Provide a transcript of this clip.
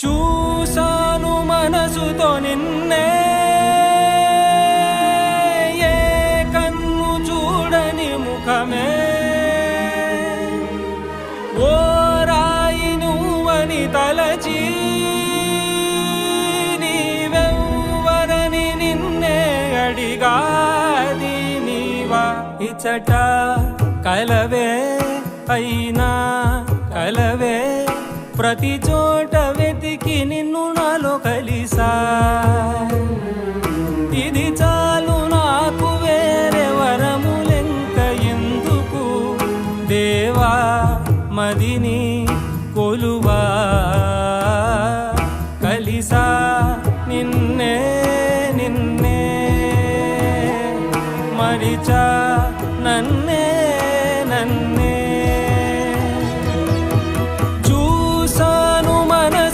చూసాను మనసుతో నిన్నే, ఏ కన్ను చూడని ముఖమే, ఓ రాయి నువ్వని తలచి నీవెవ్వరని నిన్నే అడిగాది నీవా. ఇచ్చట కలవే అయినా కలవే, ప్రతి చోట వెతికి నిన్ను నాలో కలిసా. ఇది చాలు నాకు, వేరే వరములెంక ఎందుకు దేవా, మదిని కొలువా. కలిసా నిన్నే నిన్నే మరిచా